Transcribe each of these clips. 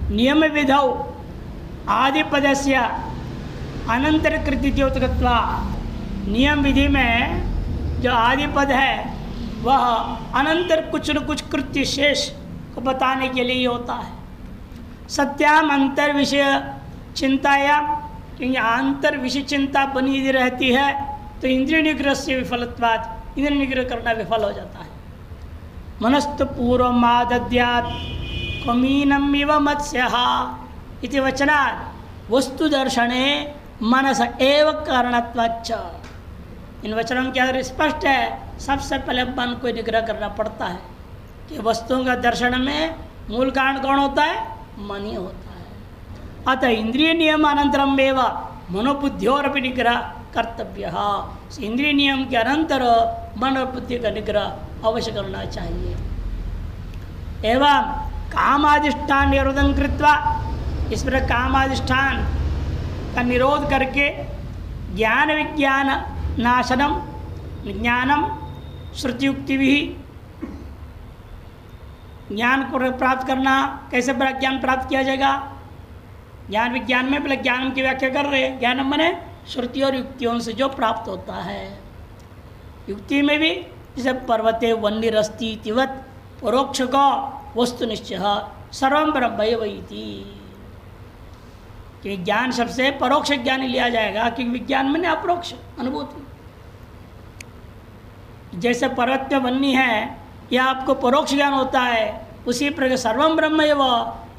नियम विधौ आदिपदस्य अनंतर कृतिद्योतकत्वा, नियम विधि में जो आदिपद है वह अनंतर कुछ न कुछ कृत्य शेष को बताने के लिए होता है। सत्याम अंतर विषय चिंताया, क्योंकि अंतर विषय चिंता बनी यदि रहती है तो इंद्रिय निग्रह से विफलत्वात्, इंद्रिय निग्रह करना विफल हो जाता है। मनस्तु पूर्वमादद्यात् कमीनम इव मत्स्यः इति वचनात् वस्तु दर्शने मनस एव कारणत्वाच्च। इन वचनों के अंदर स्पष्ट है, सबसे पहले मन को निग्रह करना पड़ता है कि वस्तुओं का दर्शन में मूल कारण कौन होता है? मन ही होता है। अतः इंद्रिय नियम अनंतरम एव मनोबुद्धियोरपि निग्रह कर्तव्य। इंद्रिय नियम के अनंतर मन और बुद्धि का निग्रह अवश्य करना चाहिए। एवं कामाधिष्ठान निरोधन कृत्वा, इस पर कामाधिष्ठान का निरोध करके ज्ञान विज्ञान नाशनम, ज्ञानम श्रुतियुक्ति भी, ज्ञान को प्राप्त करना, कैसे ज्ञान प्राप्त किया जाएगा? ज्ञान विज्ञान में पहले ज्ञान की व्याख्या कर रहे हैं। ज्ञानम माने श्रुति और युक्तियों से जो प्राप्त होता है। युक्ति में भी जैसे पर्वते वन्यरस्ती तिवत, परोक्ष को वस्तु निश्चय सर्वम ब्रह्मैवैति, कि ज्ञान शब्द से परोक्ष ज्ञान ही लिया जाएगा, क्योंकि विज्ञान में अपरोक्ष अनुभूति। जैसे पर्वत में वन्य है या आपको परोक्ष ज्ञान होता है, उसी प्रकार सर्वम ब्रह्मैव,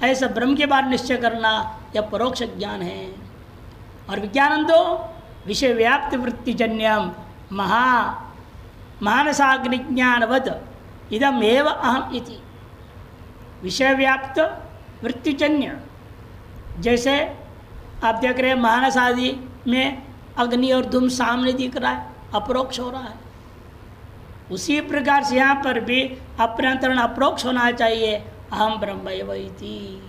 ऐसा ब्रह्म के बारे निश्चय करना यह परोक्ष ज्ञान है। और विज्ञान तो विषय व्याप्त वृत्तिजन्यम मानसाग्नि ज्ञानवत इदम एव अहम इति। विषय व्याप्त वृत्तिजन्य, जैसे आप देख रहे हैं मानस आदि में अग्नि और धूम सामने दिख रहा है, अपरोक्ष हो रहा है। उसी प्रकार से यहाँ पर भी अपने अंतरण अपरोक्ष होना चाहिए। अहम ब्रह्मैवैति,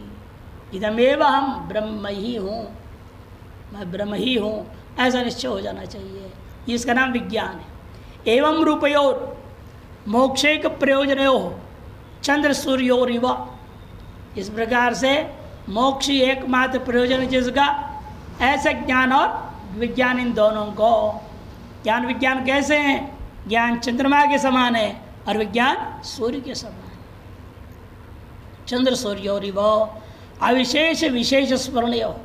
इदमेव हम ब्रह्म ही हूँ, मैं ब्रह्म ही हूँ, ऐसा निश्चय हो जाना चाहिए। इसका नाम विज्ञान है। एवं रूपयोर मोक्षैक प्रयोजनयो चंद्र सूर्योरिव, इस प्रकार से मोक्ष एकमात्र प्रयोजन जिसका, ऐसे ज्ञान और विज्ञान इन दोनों को। ज्ञान विज्ञान कैसे हैं? ज्ञान चंद्रमा के समान है और विज्ञान सूर्य के समान है। चंद्र सूर्योरिव अविशेष विशेष स्मरणयो,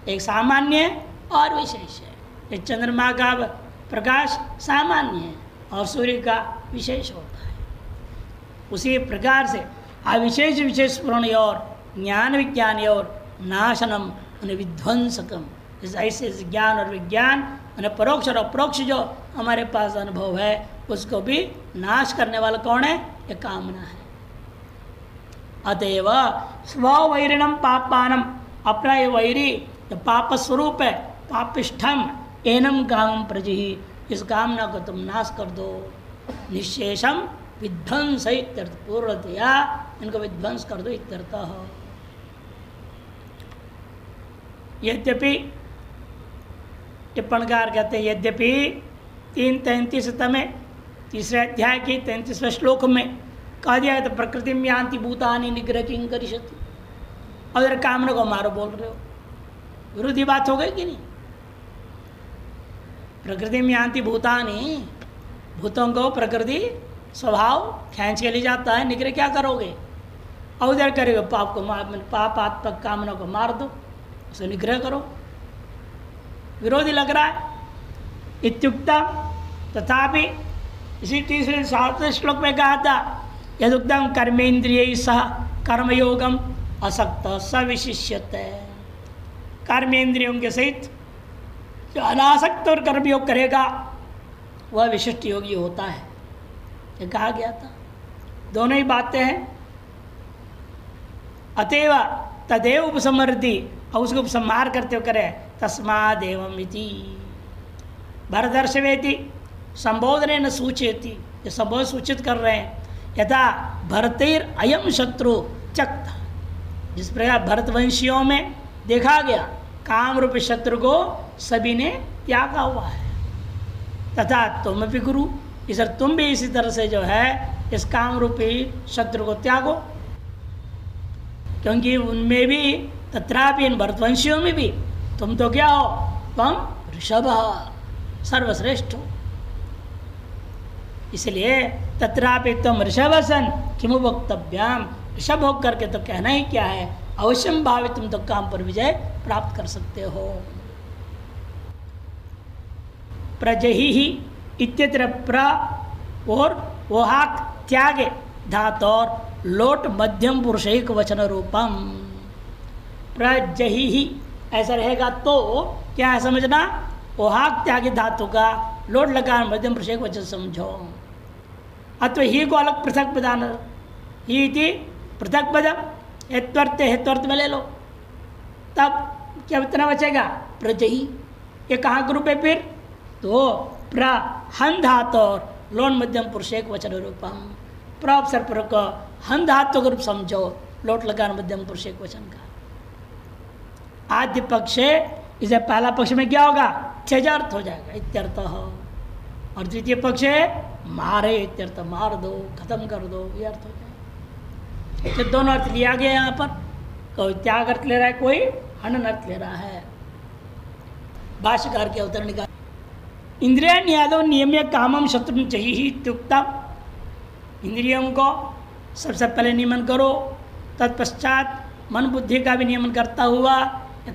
एक सामान्य और विशेष है। एक चंद्रमा का प्रकाश सामान्य है और सूर्य का विशेष होता है। उसी प्रकार से अविशेष विशेष स्मरण और ज्ञान विज्ञान और नाशनम विध्वंसकम, ऐसे ज्ञान और विज्ञान परोक्ष और अपरोक्ष जो हमारे पास अनुभव है उसको भी नाश करने वाला कौन है? ये कामना है। अतएव स्ववैरिणम पापानम, अपना ये वैरी जो पाप स्वरूप है, पापिष्ठम एनम कामम प्रजि, इस कामना को तुम नाश कर दो। निशेषम विध्वंस इत्यर्थ, पूर्णतया इनको विध्वंस कर दो इत्यर्थ। यद्यपि टिप्पणकार कहते हैं, यद्यपि 3:33 में तीसरे अध्याय के 33वें श्लोक में कहा दिया है तो प्रकृति में यान्ति भूतानि निग्रह किं करिष्यति, और कामना को मारो बोल रहे हो, विरोधी बात हो गई कि नहीं? प्रकृति में यान्ति भूतानि, भूतों को प्रकृति स्वभाव खींच के ले जाता है, निग्रह क्या करोगे? और उधर करेगा पाप को पापात्मक कामना को मार दो, उसे निग्रह करो, विरोधी लग रहा है। इत्युक्ता तथापि इसी तीसरे 7वें श्लोक में कहा था, यदुक्तम कर्मेन्द्रिय सह कर्मयोगम असक्त सविशिष्यते, कर्मेंद्रियों के सहित जो अनासक्त और कर्मयोग करेगा वह विशिष्ट योगी होता है, ये कहा गया था। दोनों ही बातें हैं। अतएव तदेव उपसमृद्धि, और उसको उपसंहार करते हुए करे तस्मादेवम इति भरदर्शवेति संबोधने न सूचयति, ये संबोध सूचित कर रहे हैं। यथा भरतेर अयम शत्रु चक्त, जिस प्रकार भरतवंशियों में देखा गया काम रूपी शत्रु को सभी ने त्यागा हुआ है, तथा तुम भी गुरु, इस तुम भी इसी तरह से जो है इस काम रूपी शत्रु को त्यागो। क्योंकि उनमें भी तत्रापि इन भरतवंशियों में भी तुम तो क्या हो, तुम ऋषभ सर्वश्रेष्ठ हो। इसलिए तत्रापि तुम ऋषभसन किमु वक्तव्याम, ऋषभ होकर के तो कहना ही क्या है, अवश्यम भावी तुम तो काम पर विजय प्राप्त कर सकते हो। प्रजहि ही इत्यत्र प्र और वोहाक त्यागे धातु और लोट मध्यम पुरुषैक वचन रूपम। प्रजहि ही ऐसा रहेगा तो क्या है समझना, ओहाक त्यागे धातु का लोट लगा मध्यम पुरुषैक वचन समझो। अथवा ही को अलग पृथक पदान, ही थी पृथक पदम, हेत्वर्थ हेत्वर्थ में ले लो, तब क्या इतना बचेगा, प्रजहि। ये कहाँ ग्रुप है फिर, तो प्रहन धातु और लोट मध्यम पुरुषैक वचन रूपम। प्रअवसर पर को हन धातु ग्रुप समझो, लोट लगा मध्यम पुरुषैक वचन का। आद्य पक्ष इसे पहला पक्ष में क्या होगा, त्यजर्थ हो जाएगा, इत्यर्थ हो। और द्वितीय पक्ष है मारे, इत्यर्थ, मार दो, खत्म कर दो, ये अर्थ हो जाएगा। तो दोनों अर्थ लिया गया यहाँ पर, कोई त्याग अर्थ ले रहा है, कोई हनन अर्थ ले रहा है। भाष्यकार के अवतरण का इंद्रिया नियादव नियम्य कामम शत्रु चाहिए ही इत्युक्तम। इंद्रियों को सबसे पहले नियमन करो, तत्पश्चात मन बुद्धि का भी नियमन करता हुआ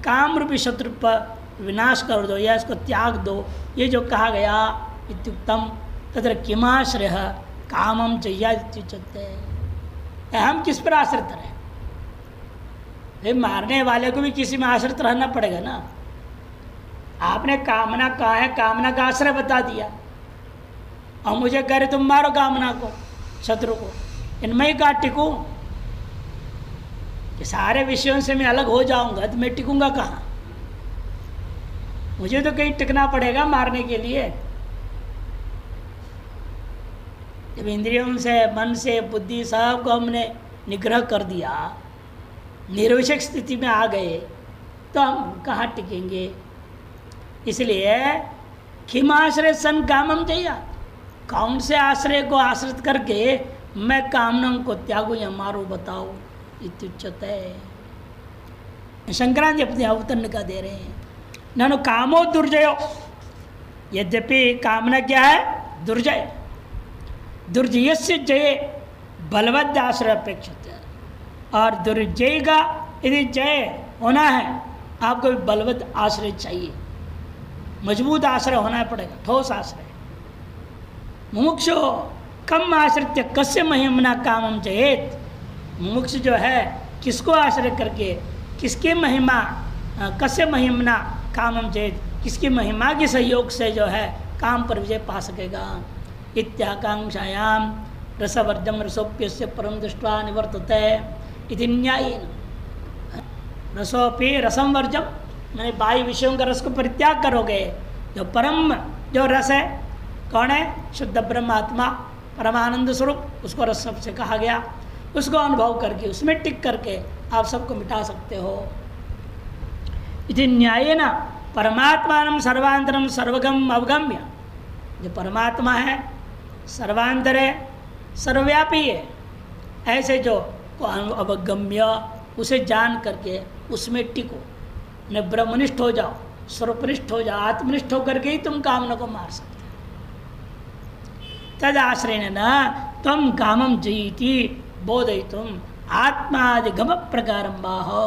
काम रूपी शत्रु पर विनाश कर दो या इसको त्याग दो, ये जो कहा गया इत्युक्तम। तत्र किमाश्रय कामम चाहिए, हम किस पर आश्रित रहे, भाई मारने वाले को भी किसी में आश्रित रहना पड़ेगा ना। आपने कामना कहा है, कामना का आश्रय बता दिया, और मुझे कह रहे तुम मारो कामना को, शत्रु को, इनमें ही कहाँ टिकूं, कि सारे विषयों से मैं अलग हो जाऊंगा तो मैं टिकूंगा कहाँ, मुझे तो कहीं टिकना पड़ेगा मारने के लिए। जब इंद्रियों से, मन से, बुद्धि सब को हमने निग्रह कर दिया, निर्विषक स्थिति में आ गए, तो हम कहाँ टिकेंगे। इसलिए किमाश्रय सन कामम चाहिए, कौन से आश्रय को आश्रित करके मैं कामनाओं को त्यागू या मारू, बताओ, इत्युच्यते। शंकराचार्य अपने अवतरण का दे रहे हैं, ननु कामो दुर्जयो, यद्यपि कामना क्या है, दुर्जय, दुर्जय से जय बलवद आश्रय अपेक्षित है। और दुर्जय का यदि जय होना है, आपको बलवद आश्रय चाहिए, मजबूत आश्रय होना पड़ेगा, ठोस आश्रय। मुमुक्षु कम आश्रित्य कस्य महिमना कामम चेत, मुमुक्ष जो है किसको आश्रय करके, किसके महिमा, कस्य महिमना कामम चेत, किसकी महिमा के सहयोग से जो है काम पर विजय पा सकेगा। इत्याकांक्षायाम रसवर्जम रसोप्यस्य परम दृष्ट्वा निवर्तते इति न्यायेन। रसोपि रसम वर्जम, मैंने बाह्य विषयों का रस को परित्याग करोगे, जो परम जो रस है, कौन है, शुद्ध ब्रह्मात्मा परमानंद स्वरूप, उसको रस सबसे कहा गया, उसको अनुभव करके उसमें टिक करके आप सबको मिटा सकते हो। इति न्यायेन परमात्मानं सर्वांतरम सर्वगम अवगम्य, जो परमात्मा है सर्वांतर है, सर्वव्यापी है, ऐसे जो को अवगम्य, उसे जान करके उसमें टिको, न ब्रह्मनिष्ठ हो जाओ, स्वरूपनिष्ठ हो जाओ, आत्मनिष्ठ होकर के ही तुम कामना को मार सकते हो। तद आश्रयेण न तम कामम जयति बोधयितुम आत्मादिगम प्रकारम बाहो,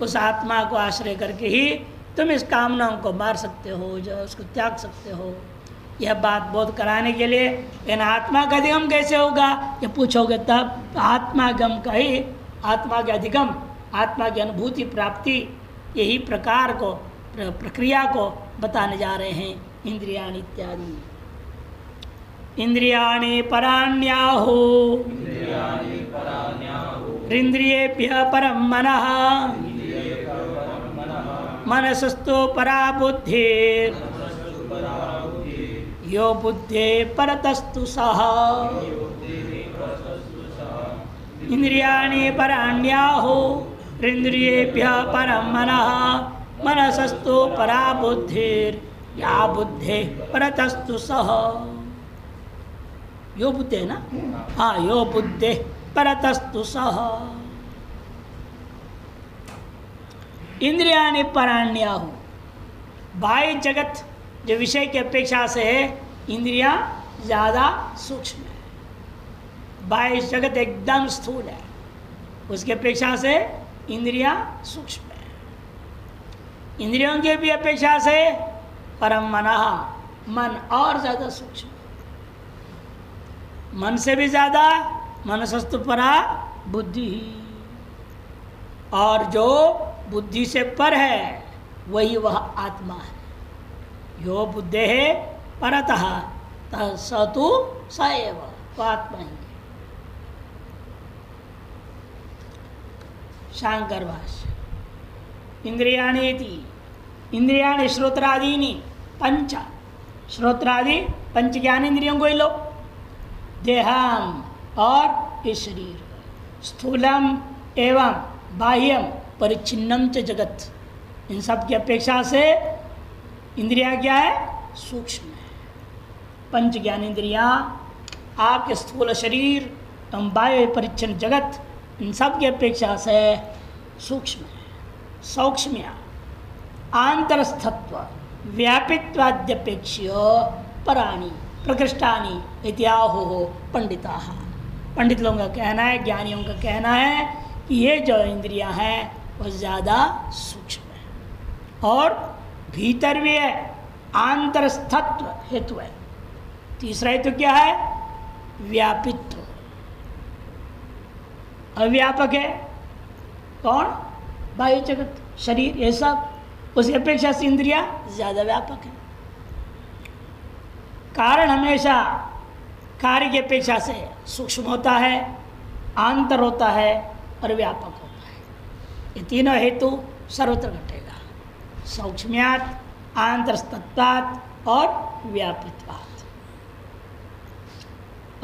उस आत्मा को आश्रय करके ही तुम इस कामनाओं को मार सकते हो, जो उसको त्याग सकते हो। यह बात बोध कराने के लिए, इन आत्मा का अधिगम कैसे होगा ये पूछोगे, तब आत्मागम का ही, आत्मा के अधिगम, आत्मा की अनुभूति प्राप्ति, यही प्रकार को, प्रक्रिया को बताने जा रहे हैं। इंद्रियाणि इत्यादि, इंद्रियाणि पराण्याहु इंद्रियेभ्यः परं मनः, मनसस्तु परा बुद्धिः, यो बुद्धे परतस्तु सः। इंद्रियाणि पराण्याहु इंद्रियेभ्यः परं मनः, मनसस्तु परा बुद्धिः, या बुद्धे परतस्तु सः। यो बुद्धे है ना, हाँ, यो बुद्धे परतस्तु सः। इंद्रियाणि पराण्याहु, बाह्य जगत जो विषय की अपेक्षा से है, इंद्रियां ज़्यादा सूक्ष्म है। बाह्य जगत एकदम स्थूल है, उसकी अपेक्षा से इंद्रियां सूक्ष्म है। इंद्रियों की भी अपेक्षा से परम मनः, मन और ज़्यादा सूक्ष्म, मन से भी ज़्यादा मनसस्तु परा बुद्धि, और जो बुद्धि से पर है वही वह आत्मा है। यो बुद्धे है परतः तः स तु स एव, वह आत्मा ही है। शांकर भाष्य। इंद्रियाणि इति, इंद्रियाणि श्रोत्रादीनि पंच, श्रोत्रादि पंच ज्ञान इंद्रियों को ही लो। देहम, और ये शरीर, स्थूलम एवं बाह्यम परिच्छिन्नम च जगत, इन सब की अपेक्षा से इंद्रियां क्या है? सूक्ष्म है। पंच ज्ञान इंद्रियां आपके स्थूल शरीर एवं बाह्य परिच्छिन्न जगत, इन सब की अपेक्षा से सूक्ष्म है। सौक्ष्म्य आंतरस्थत्व व्यापित्वाद्यपेक्ष्य पराणी प्रकृष्टानि इत्याहो पंडिता, पंडित लोगों का कहना है, ज्ञानियों का कहना है कि ये जो इंद्रियां हैं वह ज़्यादा सूक्ष्म है और भीतर भी है, आंतरस्थत्व हेतु है। तीसरा हेतु क्या है? व्यापित्व, अव्यापक है। कौन? बाह्य जगत, शरीर, ये सब, उसकी अपेक्षा से इंद्रियां ज़्यादा व्यापक है। कारण हमेशा कार्य की अपेक्षा से सूक्ष्म होता है, आंतर होता है और व्यापक होता है। ये तीनों हेतु सर्वत्र घटेगा, सौक्ष्म्यात्, आंतरस्तत्वात् और व्यापित्वात्।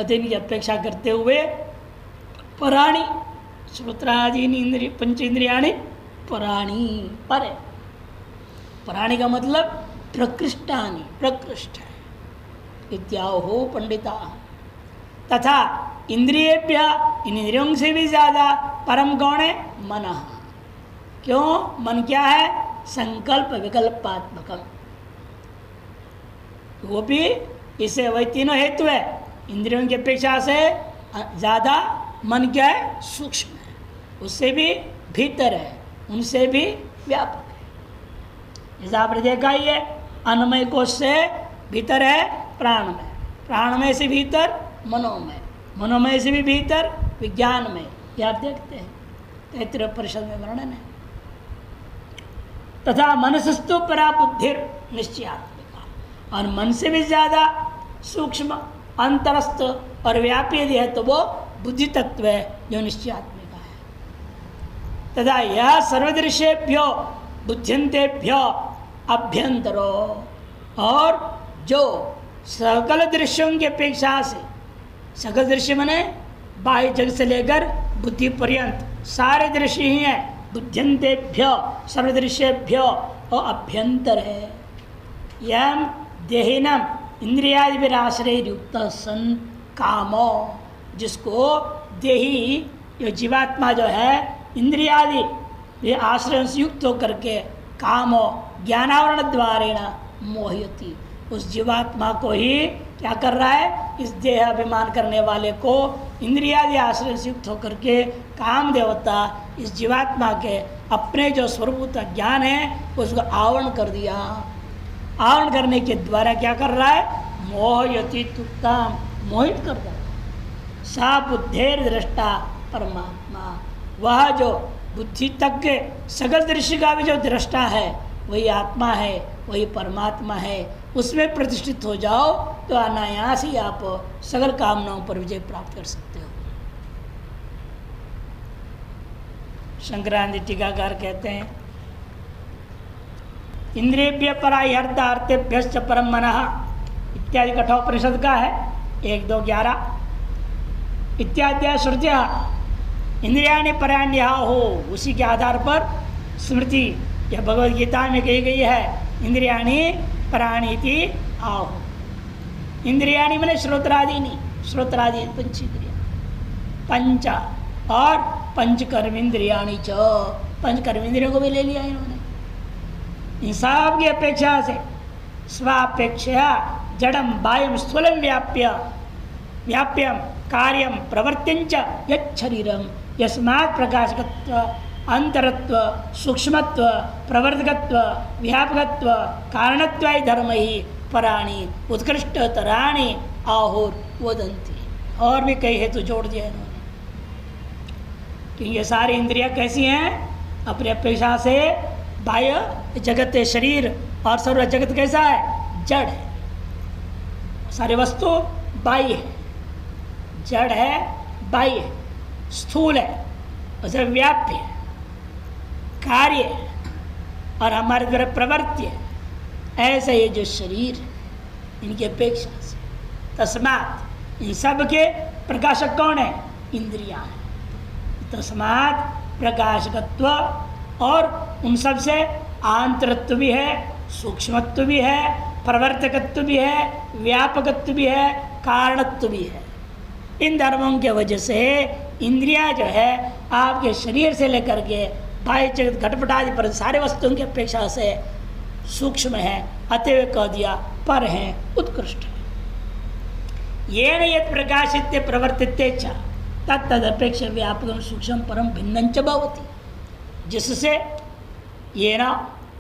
अतिनि की अपेक्षा करते हुए पराणी, श्रोत्रादीनि इंद्रिय पंच इंद्रियाणि पराणी, पर है। पराणी का मतलब प्रकृष्टानि, प्रकृष्ट है। इत्याहो पंडिता, तथा इंद्रियेभ्य, इन इंद्रियों से भी ज्यादा परम कौन है? मनः। क्यों? मन क्या है? संकल्प विकल्पात्मकम, वो भी इसे वही तीनों हेतु है। इंद्रियों की अपेक्षा से ज्यादा मन क्या है? सूक्ष्म है, उससे भी भीतर है, उनसे भी व्यापक है। जैसा आपने देखा ही है, अन्नमय कोश से भीतर है प्राणमय, प्राणमय से भीतर मनोमय, मनोमय से भी भीतर विज्ञान में, ये आप देखते हैं 33 परिषद में वर्णन है। तथा मनसस्तु परा बुद्धिर निश्चयात्मिका, और मन से भी ज्यादा सूक्ष्म, अंतरस्थ और व्यापी यदि है तो वो बुद्धि तत्व है जो निश्चयात्मिका है। तथा यह सर्वदृश्येभ्यो बुद्ध्यंतेभ्यो अभ्यंतरो, और जो सकल दृश्यों की अपेक्षा से, सकल दृश्य माने बाह्य जगत से लेकर बुद्धि पर्यंत सारे दृश्य ही हैं, बुद्ध्यंतेभ्यो सर्वदृश्येभ्यो और अभ्यंतर है। यम देहिनम इंद्रियादिभिराश्रय युक्त सन कामो, जिसको देही जो जीवात्मा जो है इंद्रियादि ये आश्रय से युक्त होकर के कामो ज्ञानावरण द्वारेण मोहयति, उस जीवात्मा को ही क्या कर रहा है? इस देह अभिमान करने वाले को इंद्रियादि आश्रय से युक्त होकर के काम देवता इस जीवात्मा के अपने जो स्वरूप ज्ञान है उसको आवरण कर दिया। आवरण करने के द्वारा क्या कर रहा है? मोहयति तुक्ताम, मोहित कर रहा है। सा बुद्धेर दृष्टा परमात्मा, वह जो बुद्धि तक के सकल दृश्य का भी जो दृष्टा है वही आत्मा है, वही परमात्मा है। उसमें प्रतिष्ठित हो जाओ तो अनायास ही आप सकल कामनाओं पर विजय प्राप्त कर सकते हो। शंकरानंद टीकाकार कहते हैं, इंद्रियभ्य परायर्थार्थेभ्यश्च परम मनः इत्यादि कठोपनिषद का है 1-2-11 इत्यादि श्रुतिया इंद्रियाणि पराण्याहुः हो, उसी के आधार पर स्मृति यह भगवद गीता में कही गई है, इंद्रियाणि पराणीति आहु। इंद्रियाणि मैंने श्रोत्रादि नहीं, श्रोत्रादि पंच इंद्रिया पंच, और पंच कर्मेंद्रियाणि च, पंच कर्मेंद्रियों को भी ले लिया इन्होंने। इन सब की अपेक्षा से स्वापेक्षा जड़म बाह्यम स्थूलम व्याप्यम कार्यम प्रवर्त्यंच यच्छरीरम यस्मात् प्रकाशकत्व अंतरत्व सूक्ष्मत्व प्रवर्तकत्व व्यापकत्व कारणत्व धर्म ही पराणी उत्कृष्टतराणि आहुर वदंती। और भी कई हेतु जोड़ दिया इन्होंने कि ये सारी इंद्रियां कैसी हैं, अपनी अपेक्षा से बाह्य जगत शरीर और सर्व जगत कैसा है, जड़ है। सारी वस्तु बाह्य है, जड़ है, बाह्य है, स्थूल है, उसे व्याप्य है, कार्य है और हमारे द्वारा प्रवृत्ति है। ऐसा ये जो शरीर है इनकी अपेक्षा से, तस्मात् इन सब के प्रकाशक कौन है, इंद्रियां हैं। तस्मात् प्रकाशकत्व और उन सब से आंतरत्व भी है, सूक्ष्मत्व भी है, प्रवर्तकत्व भी है, व्यापकत्व भी है, कारणत्व भी है। इन धर्मों के वजह से इंद्रियां जो है आपके शरीर से लेकर के बाह्य जगत घटपट आदि पर सारे वस्तुओं की अपेक्षा से सूक्ष्म है, अतएव कह दिया पर है, उत्कृष्ट है। ये न यत् प्रकाशित्य प्रवर्तित्य च तदपेक्ष व्यापकम सूक्ष्म परम भिन्नंच भवति। जिससे ये न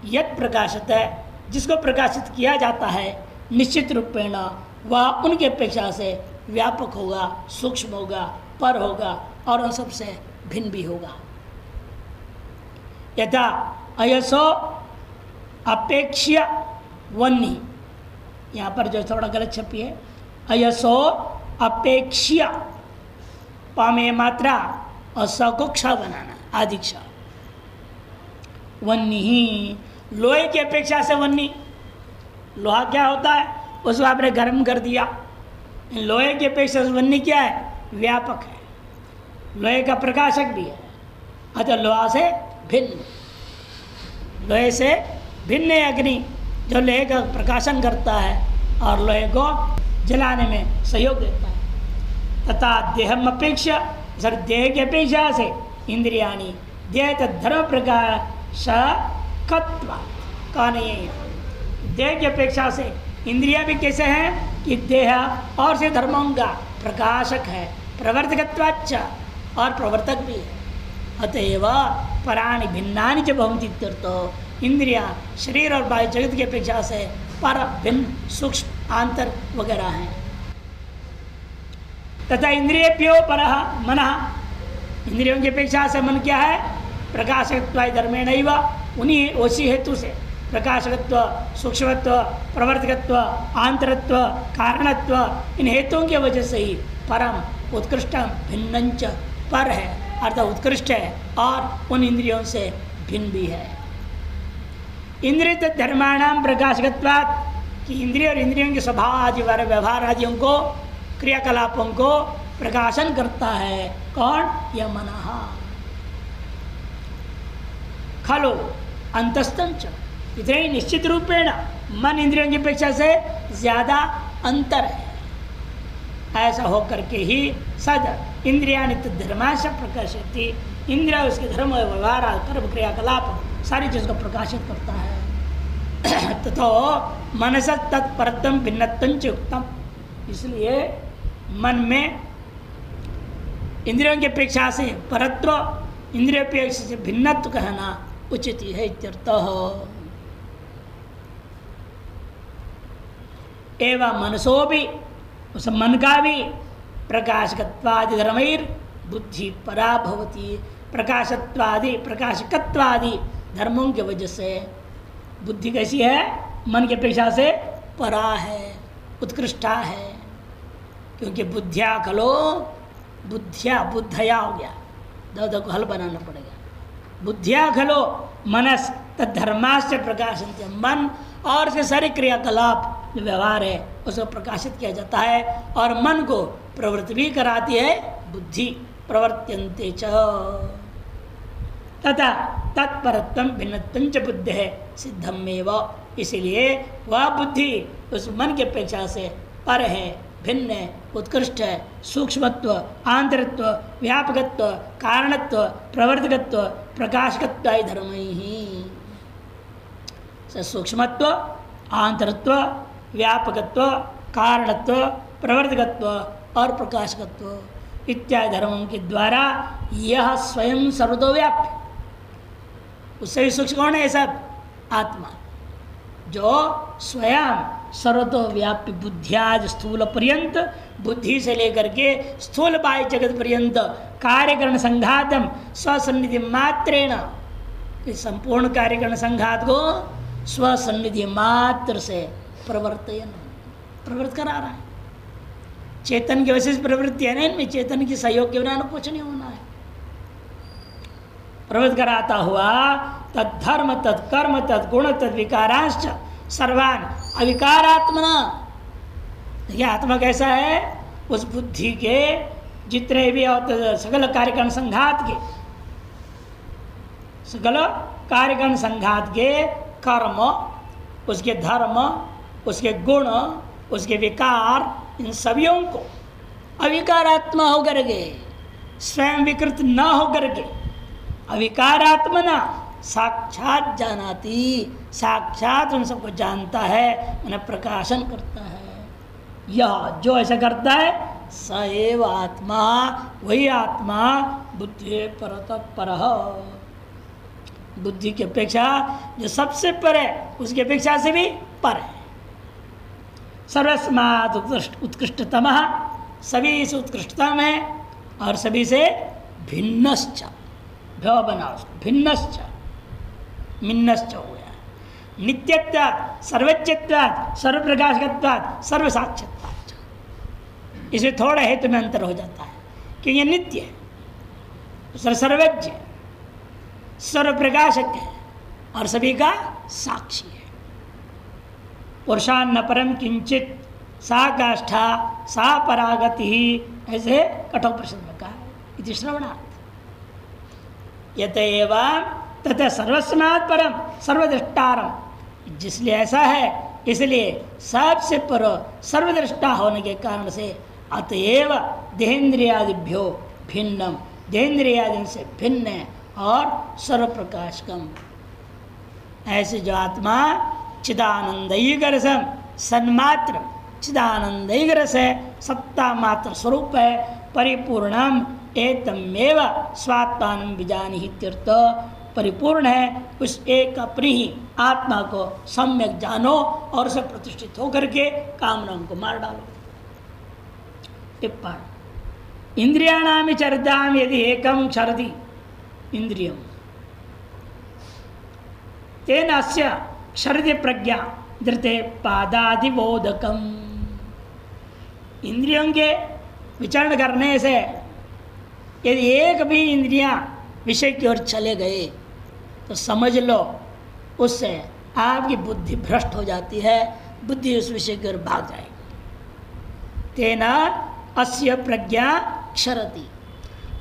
यत् प्रकाशित है, जिसको प्रकाशित किया जाता है निश्चित रूपेण वह उनकी अपेक्षा से व्यापक होगा, सूक्ष्म होगा, पर होगा और उन सबसे भिन्न भी होगा। यथा अयसो अपेक्ष्य वन्नी, यहाँ पर जो थोड़ा गलत छपी है, अयसो अपेक्ष्य पामे मात्रा और स को क्ष बनाना, आदिक्ष। वन्नी ही लोहे की अपेक्षा से वन्नी, लोहा क्या होता है, उसको आपने गर्म कर दिया। लोहे की अपेक्षा से वन्नी क्या है, व्यापक है, लोहे का प्रकाशक भी है। अतः लोहा से भिन्न, लोहे से भिन्न है अग्नि जो लोहे का प्रकाशन करता है और लोहे को जलाने में सहयोग देता है। तथा देहम अपेक्षा, सर देह की अपेक्षा से इंद्रियाणी देह धर्म प्रकाशकत्व का नहीं है। देह की अपेक्षा से इंद्रियां भी कैसे हैं कि देह और से धर्मों का प्रकाशक है, प्रवर्तकत्वाच्च और प्रवर्तक भी है। अतएव पराणि भिन्नानि च भवन्ति इत्यर्थः, इंद्रियां शरीर और बाह्य जगत की अपेक्षा से पर भिन्न सूक्ष्म आंतर वगैरह हैं। तथा इंद्रियेभ्यो परः मनः, इंद्रियों की अपेक्षा से मन क्या है, प्रकाशकत्वाय धर्मेणैव, उन्हीं उसी हेतु से प्रकाशकत्व, सूक्ष्मत्व, प्रवर्तकत्व, आंतरत्व, कारणत्व, इन हेतुओं की वजह से ही परम उत्कृष्टम भिन्नंच पर है, अर्थात उत्कृष्ट है और उन इंद्रियों से भिन्न भी है। इंद्रिय धर्माणाम प्रकाशकत्वात्, कि इंद्रिय और इंद्रियों के स्वभाव आदि वाले व्यवहार आदियों को, क्रियाकलापों को प्रकाशन करता है कौन, यह मनः। खलो अंतस्तंच, इतने ही निश्चित रूपेण मन इंद्रियों की अपेक्षा से ज्यादा अंतर है। ऐसा होकर के ही सद इंद्रिया नित्य धर्माश प्रकाशित, इंद्रिया उसके धर्म व्यवहार कर्म क्रियाकलाप सारी चीज को प्रकाशित करता है। तथो मनस तत्परत्म भिन्नत्वंच युक्तम, इसलिए मन में इंद्रियों की अपेक्षा से परत्व, इंद्रिय अपेक्षा से भिन्नत्व कहना उचित है इत्यर्थः। एवं मनसो भी, उस मन का भी प्रकाशकत्वादि धर्मैर बुद्धि परा भवति, प्रकाशत्वादि प्रकाशकत्वादि धर्मों की वजह से बुद्धि कैसी है, मन की अपेक्षा से परा है, उत्कृष्टा है। क्योंकि बुद्धिया खलो, बुद्धिया बुद्धया हो गया, दो को हल बनाना पड़ेगा। बुद्धिया खलो मनस तद्धर्माश्च प्रकाशन्ते, मन और से सारे क्रियाकलाप जो व्यवहार है उसको प्रकाशित किया जाता है और मन को प्रवृत्ति भी कराती है बुद्धि, प्रवर्त्यन्ते च। तथा तत्परत्वं भिन्नत्वं च बुद्धि है सिद्धमेव, इसलिए वह बुद्धि उस मन की अपेक्षा से पर है भिन्न है, उत्कृष्ट है, सूक्ष्मत्व, आंतरत्व, व्यापकत्व, कारणत्व, प्रवर्तकत्व, प्रकाशकत्व धर्म ही सूक्ष्मत्व, आंतरत्व, व्यापकत्व, कारणत्व, प्रवर्तकत्व और प्रकाशकत्व इत्यादि धर्मों के द्वारा यह स्वयं सर्वतोव्याप्य, उससे भी सूक्ष्म कौन है? सब आत्मा, जो स्वयं सर्वतोव्याप्य बुद्धियाज स्थूल पर्यंत, बुद्धि से लेकर के स्थूल बाह्य जगत पर्यंत कार्यकरण संघातम स्वसन्निधि मात्रेण, इस संपूर्ण कार्यकरण संघात को स्वसन्निधि मात्र से प्रवृत्त करा रहा है। चेतन की वजह से प्रवृत्ति है ना, इनमें चेतन की सहयोग के बिना कुछ नहीं होना है। प्रवृत्त कराता हुआ तद्धर्म तत्कर्म तद्गुण तद्विकारांश्च सर्वान अविकारात्मना। देखिए आत्मा कैसा है? उस बुद्धि के जितने भी सकल कार्यकरण संघात के, सकल कार्यकरण संघात के कर्म, उसके धर्म, उसके गुण, उसके विकार, इन सभियों को अविकारात्मा होकर के, स्वयं विकृत न होकर के, अविकारात्मना साक्षात जानाती, साक्षात उन सबको जानता है, उन्हें प्रकाशन करता है। यह जो ऐसा करता है स एव आत्मा, वही आत्मा बुद्धि परतः परः, बुद्धि की अपेक्षा जो सबसे पर है उसकी अपेक्षा से भी पर है। सर्वस्मात् उत्कृष्टतम, सभी से उत्कृष्टतम है और सभी से भिन्नश्च, भ्य बना उसको, भिन्नश्च मिन्नश्च हो गया। नित्यत्वात्, सर्वज्ञत्वात्, सर्वप्रकाशकत्वात्, सर्वसाक्षत्वात्, इसमें थोड़ा हेतु में अंतर हो जाता है कि ये नित्य है, सर्वज्ञ, सर्वप्रकाशक है और सभी का साक्षी है। पुरुषान्न परम किंचित सा काष्ठा सा परागति ही, ऐसे कठोपनिषद में कहा इति श्रवणार्थ। यतएव तथा सर्वस्मात् परम सर्वदृष्टारम, जिसलिए ऐसा है इसलिए सबसे पर सर्वदृष्टा होने के कारण से अतएव देहेंद्रियादिभ्यो भिन्नम, देहेंद्रियादि से भिन्न है और सर्वप्रकाशकम। ऐसे जो आत्मा चिदानंदयिक रसम सन्मात्र चिदानंदयिक रस है, सत्ता मात्र स्वरूप है, परिपूर्णम एतमेव स्वात्मान विजानी तीर्थ, परिपूर्ण है, उस एक अपनी ही आत्मा को सम्यक जानो और उसे प्रतिष्ठित होकर के कामनाओं को मार डालो। टिप्पणी, इंद्रियाणाम चरदाम यदि एकम क्षरति इंद्रियम तेन अस्य क्षरति प्रज्ञा धृते पादादिबोधकम। इंद्रियों के विचरण करने से यदि एक भी इंद्रियां विषय की ओर चले गए तो समझ लो उससे आपकी बुद्धि भ्रष्ट हो जाती है, बुद्धि उस विषय की ओर भाग जाएगी। तेना अस्य प्रज्ञा क्षरति,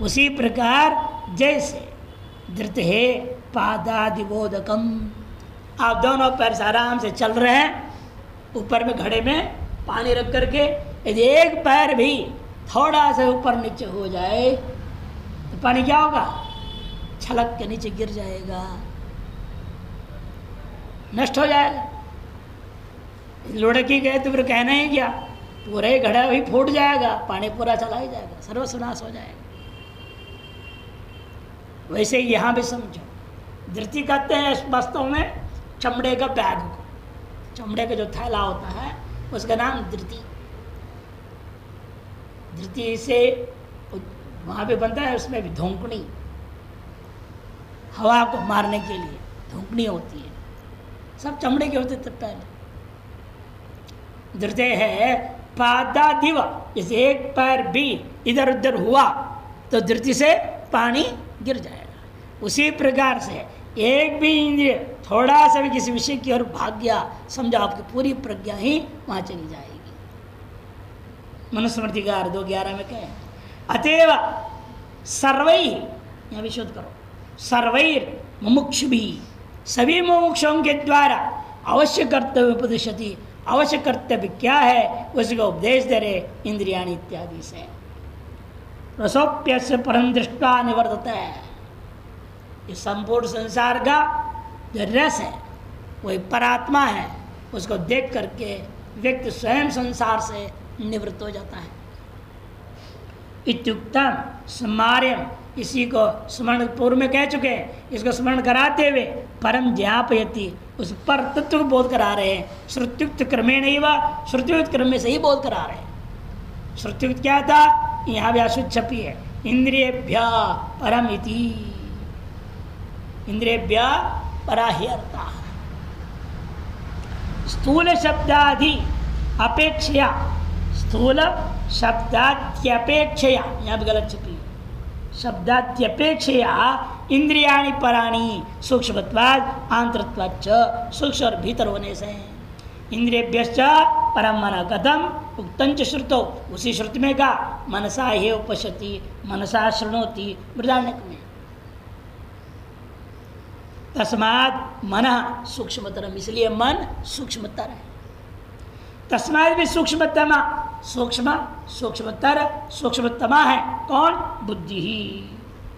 उसी प्रकार जैसे धृते पादादिबोधकम, आप दोनों पैर से आराम से चल रहे हैं, ऊपर में घड़े में पानी रख करके यदि एक पैर भी थोड़ा सा ऊपर नीचे हो जाए तो पानी क्या होगा? छलक के नीचे गिर जाएगा, नष्ट हो जाएगा। लुढ़की गए तो फिर कहना ही क्या, पूरे घड़ा भी फूट जाएगा, पानी पूरा चला ही जाएगा, सर्वस्वनाश हो जाएगा। वैसे ही यहाँ भी समझो, धृति कहते हैं वास्तव में चमड़े का बैग को, चमड़े का जो थैला होता है उसका नाम धृति। धृति से वहाँ पे बनता है, उसमें भी धोंकनी, हवा को मारने के लिए धोंकनी होती है, सब चमड़े के होते थे पहले। धृते है पादादिव, जैसे एक पैर भी इधर उधर हुआ तो धृति से पानी गिर जाएगा। उसी प्रकार से एक भी इंद्रिय थोड़ा सा भी किसी विषय की ओर भाग गया, समझो आपकी पूरी प्रज्ञा ही वहाँ चली जाएगी। मनुस्मृतिकार 2:11 में कहे अतएव सर्वै, यहाँ भी शुद्ध करो, सर्वैर मुमुक्षुभिः, सभी मुमुक्षुओं के द्वारा अवश्य कर्तव्य उपदिशति, अवश्य कर्तव्य क्या है उसका उपदेश दे रहे इंद्रियाणि इत्यादि से। रसोप्य से परम दृष्टा निवर्तता है, इस संपूर्ण संसार का जो रस है वही परात्मा है, उसको देख करके व्यक्ति स्वयं संसार से निवृत्त हो जाता है। इत्युक्तम स्मार्यम, इसी को स्मरण पूर्व में कह चुके हैं, इसको स्मरण कराते हुए परम ज्ञापयति, उस पर तत्व को बोध करा रहे हैं। श्रुत्युक्त क्रमेण ही व श्रुतियुक्त क्रम में से ही बोध करा रहे हैं। श्रुतियुक्त क्या था, यहाँ भी अशुद्ध छपी है, इंद्रियभ्य परम इति, इंद्रियभ्य परा ही अर्थ। स्थूल शब्दादि अपेक्षया, स्थूल शब्दाद्यपेक्षया, यहाँ भी गलत छपी, शब्दाद्यपेक्षया इंद्रियाणि पराणि सूक्ष्मत्वाद आंतरत्वाच्च, सूक्ष्म और भीतर होने से। इंद्रियभ्यश्च परम मन कथम उक्तंच श्रुतो, उसी श्रुति में का मनसा हे उपशति मनसा शृणोति वृदारण्यक में। तस्मात् मन सूक्ष्मतरम, इसलिए मन सूक्ष्मतर है। तस्मात् भी सूक्ष्मतमा, सूक्ष्म सूक्ष्मतर सूक्ष्मतमा है कौन, बुद्धि ही।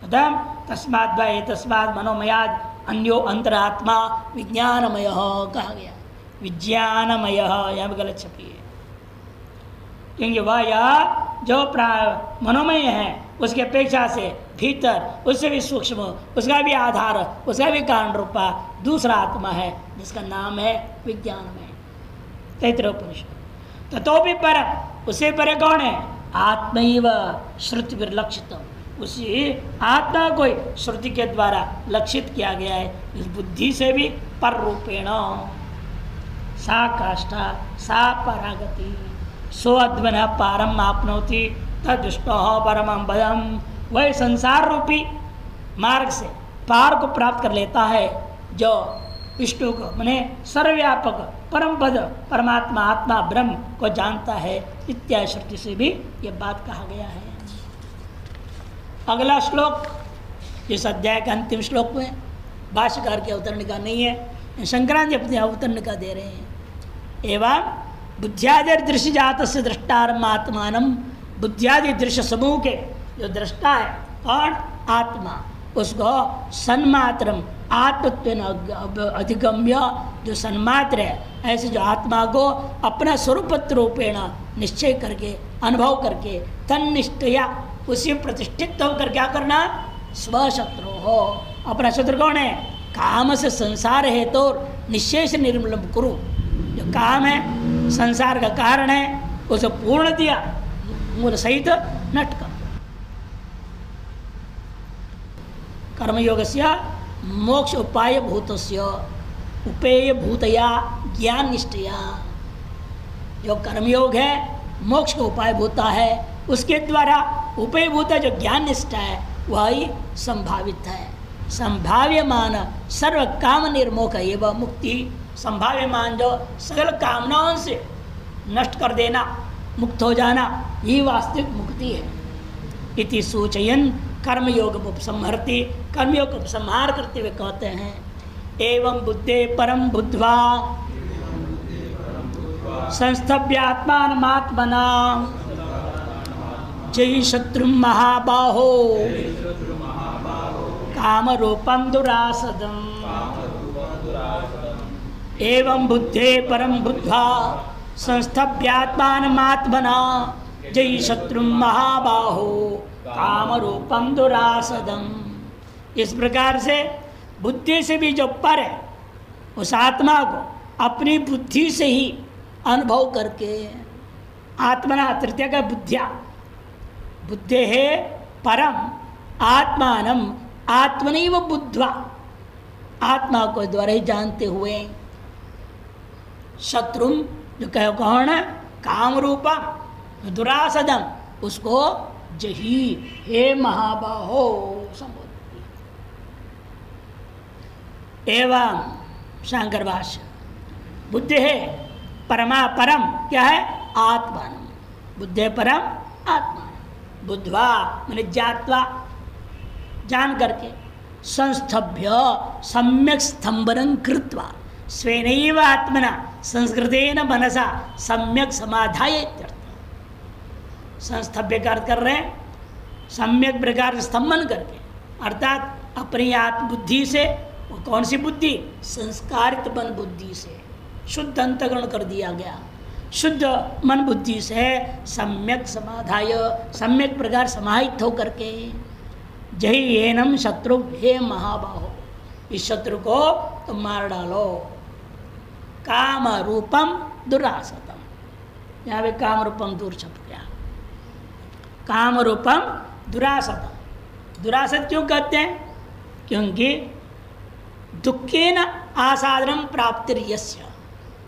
कदम तस्मात् भाई तस्मात् मनोमयाद अन्यो अंतरात्मा विज्ञानमय कहा गया, विज्ञानमय यहाँ भी गलत छपी है, क्योंकि वह यह जो मनोमय है उसकी अपेक्षा से भीतर, उससे भी सूक्ष्म, उसका भी आधार, उसका भी कारण रूपा दूसरा आत्मा है जिसका नाम है विज्ञानमय। तैत्तिरीयोपनिषद। ततोपि परम, उसे परे कौन है, आत्मैव श्रुति विलक्षित, उसी आत्मा को श्रुति के द्वारा लक्षित किया गया है। इस बुद्धि से भी पर रूपेण सा काष्ठा सा परागति सो अद्वन पारम आपनोति तदुष्टो परमं पदम, वह संसार रूपी मार्ग से पार को प्राप्त कर लेता है जो विष्णु को माने सर्वव्यापक परम पद परमात्मा आत्मा ब्रह्म को जानता है। इत्यादि श्रुति से भी ये बात कहा गया है। अगला श्लोक इस अध्याय के अंतिम श्लोक में भाष्यकार के अवतरण का नहीं है, शंकराचार्य अपने अवतरण का दे रहे हैं। एवं बुद्ध्यादि दृश्य जात से दृष्टारमात्मान, बुद्ध्यादि दृश्य समूह के जो दृष्टा है और आत्मा, उसको सन्मात्रम आत्मत्व अधिगम्य, जो सन्मात्र है ऐसे जो आत्मा को अपना स्वरूपत्व रूपेण निश्चय करके अनुभव करके तन्निष्ठया उसी प्रतिष्ठित होकर क्या करना, स्वशत्रु हो। अपना शत्रु कौन है, काम से संसार है तो निश्चय से निर्मूलन करो, जो काम है संसार का कारण है उसे पूर्ण दिया मूल सहित नष्ट कर। कर्मयोगस्य मोक्ष उपाय भूतस्य उपेय भूतया ज्ञान निष्ठया, जो कर्मयोग है मोक्ष का उपाय भूता है, उसके द्वारा उपेय भूता जो ज्ञान निष्ठा है वही संभावित है। संभाव्यमान सर्व काम निर्मोख एवं मुक्ति, संभाव्यमान जो सकल कामनाओं से नष्ट कर देना, मुक्त हो जाना, ये वास्तविक मुक्ति है। इति सूचयन कर्मयोग उपसंहरति, कर्मयोग को उपसंहार करते हुए कहते हैं एवं बुद्धे परम बुद्ध्वा संस्थभ्यात्मात्मना जय शत्रु महाबाहो काम रूपम दुरासदम। एवं बुद्धे परम बुद्ध्वा संस्थभ्यात्मात्मना जय शत्रु महाबाहो काम रूपम दुरासदम। इस प्रकार से बुद्धि से भी जो पर है उस आत्मा को अपनी बुद्धि से ही अनुभव करके, आत्मना तृतीय का बुद्धिया, बुद्धे है परम आत्मानम आत्मनैव बुद्ध्वा, आत्मा को द्वारा ही जानते हुए शत्रुम जो कहो कौन है, काम रूपा दुरासदम, उसको जही हे महाबाहो संबोधित। एवं शंकर भाष्य बुद्धि है परमा परम क्या है, आत्मान, बुद्धि परम आत्मा, बुद्ध्वा मैंने जात्वा जान करके, संस्थभ्य सम्यक स्तंभनं कृत्वा स्वेनैव आत्मना संस्कृतेन मनसा सम्यक समाधाय इत्यर्थ। संस्थभ्य का अर्थ कर रहे हैं सम्यक प्रकार स्तंभन करके, अर्थात अपनी आत्म बुद्धि से। वो कौन सी बुद्धि? संस्कारित मन बुद्धि से, शुद्ध अंतःकरण कर दिया गया। शुद्ध मन बुद्धि से सम्यक समाधाय, सम्यक प्रकार समाहित होकर के, जही एनम शत्रु हे महाबाहो, इस शत्रु को तुम मार डालो। काम रूपम दुरासतम, यहाँ पे काम रूपम दूर छप गया। काम रूपम दुरासतम, दुरासत क्यों कहते हैं? क्योंकि दुखेन आसादनम प्राप्तिर्यस्य,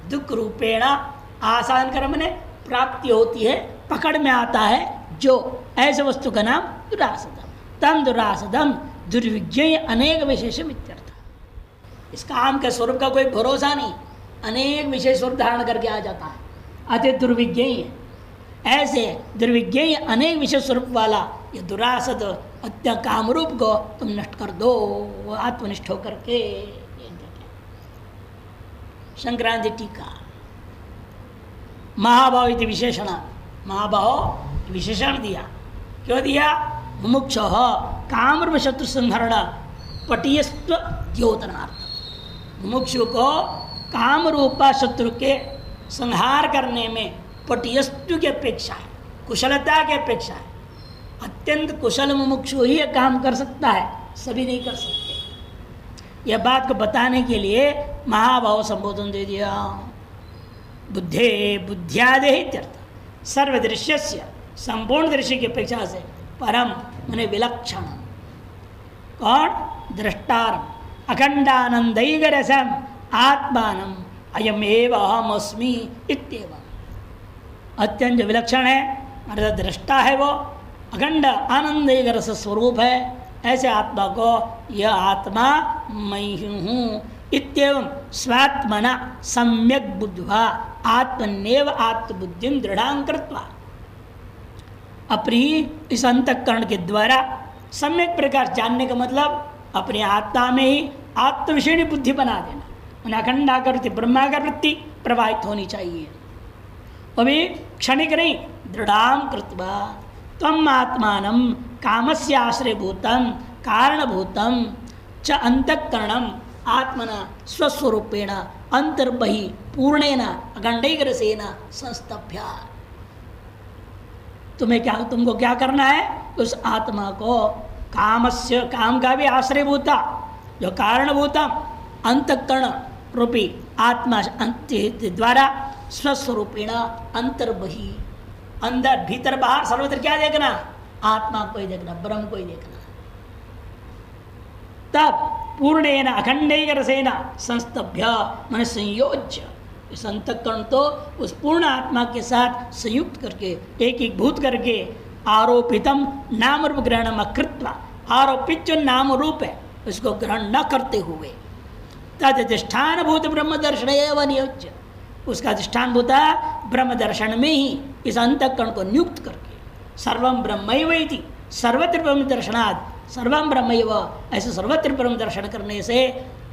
दुख रूपेण आसादन कर्म ने प्राप्ति होती है, पकड़ में आता है जो, ऐसे वस्तु का नाम दुरासतम। तम दुरासतम दुर्विज्ञेय अनेक विशेषम इत्यर्थ। इस काम के स्वरूप का कोई भरोसा नहीं, अनेक विशेष स्वरूप धारण करके आ जाता है, अति दुर्विज्ञेय। ऐसे दुर्विज्ञेय अनेक विशेष स्वरूप वाला ये दुरासत अत्य काम रूप को तुम नष्ट कर दो, आत्मनिष्ठ होकर के। संक्रांति टीका। महाभाव इति विशेषण, महाभाव विशेषण दिया। क्यों दिया? मुमुक्ष कामरूप शत्रु संहरण पटीयस्व द्योतनार्थ। मुमुक्षु को कामरूपा शत्रु के संहार करने में पटीयस्तु की अपेक्षा है, कुशलता की अपेक्षा है। अत्यंत कुशल मुमुक्षु ही यह काम कर सकता है, सभी नहीं कर सकते। यह बात को बताने के लिए महाभाव संबोधन दे दिया। बुद्धे बुद्ध्यादे इत्यर्थ। सर्वदृश्य से, संपूर्ण दृश्य की अपेक्षा से परम माने विलक्षण। कौन? दृष्टारम अखंडानंदैकरसम आत्मानम अयमेव अहमस्मि इत्येवं। अत्यंत विलक्षण है, अर्थात दृष्टा है वो, अखंड आनंद एक रस स्वरूप है। ऐसे आत्मा को यह आत्मा मैं ही हूँ इत्येवं स्वात्मना सम्यक बुद्ध्वा आत्मन्येव आत्मबुद्धि दृढ़ां कृत्वा, अपनी इस अंतःकरण के द्वारा सम्यक प्रकार जानने का मतलब अपनी आत्मा में ही आत्मविषयणी बुद्धि बना देना। अखंडाकृति ब्रह्माकार वृत्ति प्रवाहित होनी चाहिए, अभी क्षणिक नहीं, दृढ़ां कृत्वा तम आत्मानं कामस्य आश्रयभूतं कारणभूतं च अंतःकरणम् आत्मना स्वस्वरूपेण अंतर्बहि पूर्णेन अखंडैकरसेन संस्तभ्य। तुमको क्या करना है? उस आत्मा को कामस्य, काम का भी आश्रयभूता जो कारणभूतम अंतःकरण रूपी आत्मा द्वारा स्वस्वरूपेण अंतर्बहि, अंदर भीतर बाहर सर्वत्र क्या देखना? आत्मा को ही देखना, ब्रह्म को ही देखना। तब पूर्णेन अखंडैकरसेन संस्तभ्य मन संयोज्य, इस अंतःकरण तो उस पूर्ण आत्मा के साथ संयुक्त करके, एक एक भूत करके, आरोपितम नाम रूप ग्रहणम अकृत्वा, आरोपित जो नाम रूप है उसको ग्रहण न करते हुए, तदधिष्ठान भूत ब्रह्म दर्शन एवं नियोज्य, उसका अधिष्ठान भूता ब्रह्म दर्शन में ही इस अंतःकरण को नियुक्त करके, सर्वम ब्रह्मैव इति सर्वत्र ब्रह्म दर्शनात् सर्वम ब्रह्मैव, ऐसे सर्वत्र ब्रह्म दर्शन करने से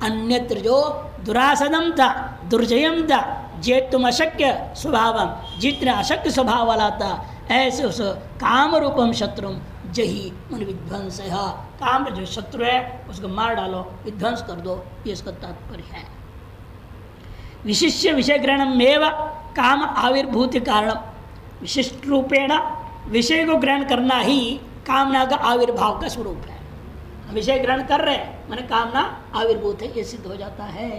अन्यत्र जो दुरासदम था, दुर्जयम था, जेतुम अशक्य स्वभावम, जितना अशक्य स्वभाव वाला था, ऐसे उस काम रूपम शत्रु जही मन विध्वंस है। काम जो शत्रु है उसको मार डालो, विध्वंस कर दो, ये इसका तात्पर्य है। विशिष्य विषय ग्रहणम एव काम आविर्भूति कारण, विशिष्ट रूपेण विषय को ग्रहण करना ही कामना का आविर्भाव का स्वरूप है। विषय ग्रहण कर रहे हैं माने कामना आविर्भूत है, ये सिद्ध हो जाता है।